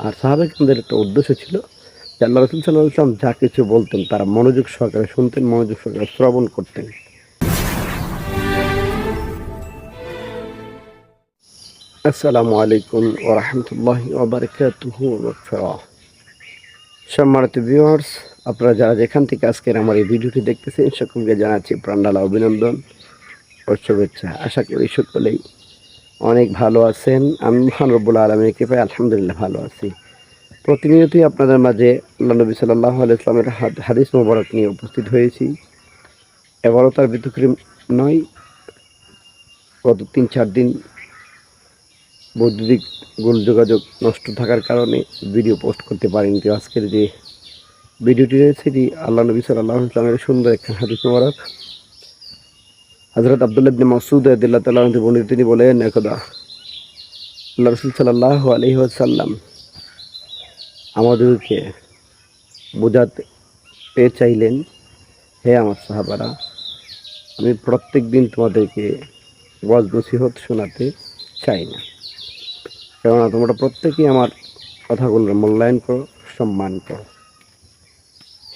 আর সাহাবায়ে-কেরামদের একটা উদ্দেশ্য ছিল যে আল্লাহ রাসূল সাল্লাল্লাহু আলাইহি ওয়াসাল্লাম যা কিছু বলতেন তারা মনোযোগ সহকারে শুনতেন, মনোযোগ সহকারে শ্রবণ করতেন। আসসালামু আলাইকুম ওয়া রাহমাতুল্লাহি ওয়া বারাকাতুহু মাগফিরাহ। সম্মানিত ভিউয়ার্স, আপনারা যারা যেখান থেকে আজকের আমার এই ভিডিওটি দেখতেছেন সকলকে জানাচ্ছি প্রাণঢালা অভিনন্দন ও শুভেচ্ছা। আশা করি সকলেই অনেক ভালো আছেন। আমি মহান রব্বুল আলামিনের কৃপায় আলহামদুলিল্লাহ ভালো আছি। প্রতিনিয়তই আপনাদের মাঝে আল্লাহ নবী সাল্লাল্লাহু আলাইহি ওয়াসাল্লামের হাদিস মোবারক নিয়ে উপস্থিত হয়েছি। এবারও তার ব্যতিক্রম নয়। গত ৩-৪ দিন বৈদ্যুতিক যোগাযোগ নষ্ট থাকার কারণে ভিডিও পোস্ট করতে পারিনি। তো আজকের যে ভিডিওটি রয়েছে এটি আল্লাহ নবী সাল্লাল্লাহু আলাইহি ওয়াসাল্লামের সুন্দর একটা হাদিস মোবারক। হযরত আব্দুল্লাহ ইবনে মাসউদ রাদিয়াল্লাহু তাআলা আনহু বর্ণিত, তিনি বলেন, একদা আল্লাহ রাসূল সাল্লাল্লাহু আলাইহি ওয়াসাল্লাম আমাদেরকে বোঝাতে চাইলেন, হে আমার সাহাবারা, আমি প্রত্যেক দিন তোমাদেরকে ওয়াজ নসিহত শোনাতে চাই না, কেননা তোমরা প্রত্যেকেই আমার কথাগুলোর মূল্যায়ন করো, সম্মান করো।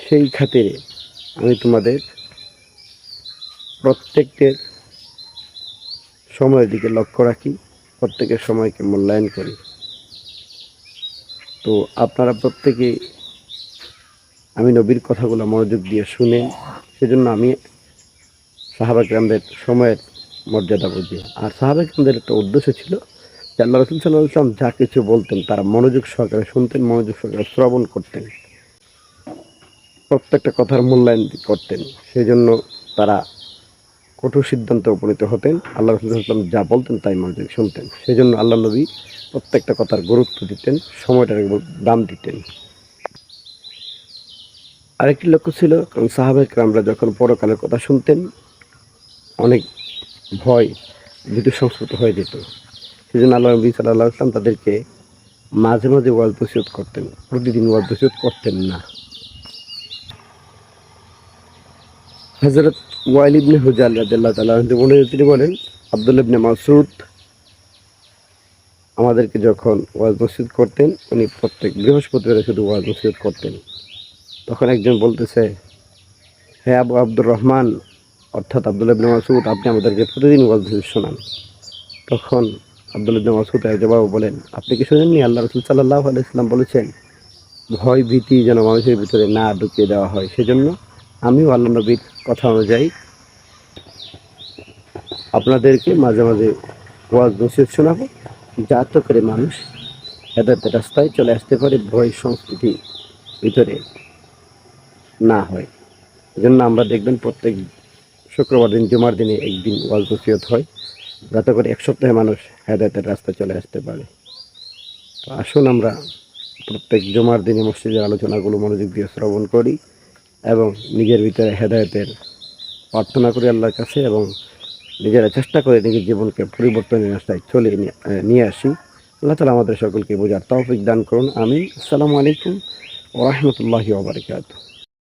সেই খাতিরে আমি তোমাদের প্রত্যেকের সময়ের দিকে লক্ষ্য রাখি, প্রত্যেকের সময়কে মূল্যায়ন করি। তো আপনারা প্রত্যেকেই আমি নবীর কথাগুলো মনোযোগ দিয়ে শুনেন, সেজন্য আমি সাহাবা-কেরামদের সময়ের মর্যাদা বুঝি। আর সাহাবা-কেরামদের একটা উদ্দেশ্য ছিল যে আল্লাহ রাসূল সাল্লাল্লাহু আলাইহি ওয়াসাল্লাম যা কিছু বলতেন তারা মনোযোগ সহকারে শুনতেন, মনোযোগ সহকারে শ্রবণ করতেন, প্রত্যেকটা কথার মূল্যায়ন করতেন। সেই জন্য তারা কঠোর সিদ্ধান্তে উপনীত হতেন। আল্লাহ রাসূল সাল্লাল্লাহু আলাইহি ওয়াসাল্লাম যা বলতেন তাই মনোযোগ শুনতেন। সেই জন্য আল্লাহ নবী প্রত্যেকটা কথার গুরুত্ব দিতেন, সময়টার দাম দিতেন। আরেকটি লক্ষ্য ছিল, কারণ সাহাবা-কেরামরা যখন পরকালের কথা শুনতেন অনেক ভয় ভীতু সংস্কৃত হয়ে যেত। সেই জন্য আল্লাহ নবী সাল্লাল্লাহু আলাইহি ওয়াসাল্লাম তাদেরকে মাঝে মাঝে ওয়াজ নসিহত করতেন, প্রতিদিন ওয়াজ নসিহত করতেন না। হযরত ওয়াইল ইবনে হুজার রাদিয়াল্লাহু তাআলা আনহু তিনি বলেন, আব্দুল্লাহ ইবনে মাসউদ আমাদেরকে যখন ওয়াজ নসিহত করতেন, উনি প্রত্যেক বৃহস্পতিবারে শুধু ওয়াজ নসিহত করতেন। তখন একজন বলতেছে, হে আবু আব্দুর রহমান, অর্থাৎ আব্দুল্লাহ ইবনে মাসউদ, আপনি আমাদেরকে প্রতিদিন ওয়াজ নসিহত শোনান। তখন আব্দুল্লাহ ইবনে মাসউদ জবাবে বলেন, আপনি কি শোনেননি আল্লাহ রাসূল সাল্লাল্লাহু আলাইহি ওয়াসাল্লাম বলেছেন ভয় ভীতি যেন মানুষের ভিতরে না ঢুকিয়ে দেওয়া হয়। সেজন্য আমিও আল্লাহ নবীর কথা অনুযায়ী আপনাদেরকে মাঝে মাঝে ওয়াজ নসিহত শোনাবো, যাতে করে মানুষ হেদায়েতের রাস্তায় চলে আসতে পারে, ভয় সংস্কৃতি ভিতরে না হয়। এজন্য আমরা দেখবেন প্রত্যেক শুক্রবার দিন, জুমার দিনে একদিন ওয়াজ নসিহত হয়, যাতে করে এক সপ্তাহে মানুষ হেদায়েতের রাস্তায় চলে আসতে পারে। তো আসুন আমরা প্রত্যেক জুমার দিনে মসজিদের আলোচনাগুলো মনোযোগ দিয়ে শ্রবণ করি এবং নিজের ভিতরে হেদায়েতের প্রার্থনা করি আল্লাহর কাছে, এবং নিজেরা চেষ্টা করে নিজের জীবনকে পরিবর্তনের রাস্তায় নিয়ে আসি। আল্লাহ তাআলা আমাদের সকলকে বোঝার তৌফিক দান করুন। আমিন। আসসালামু আলাইকুম ওয়া রাহমাতুল্লাহি ওয়া বারাকাতুহু।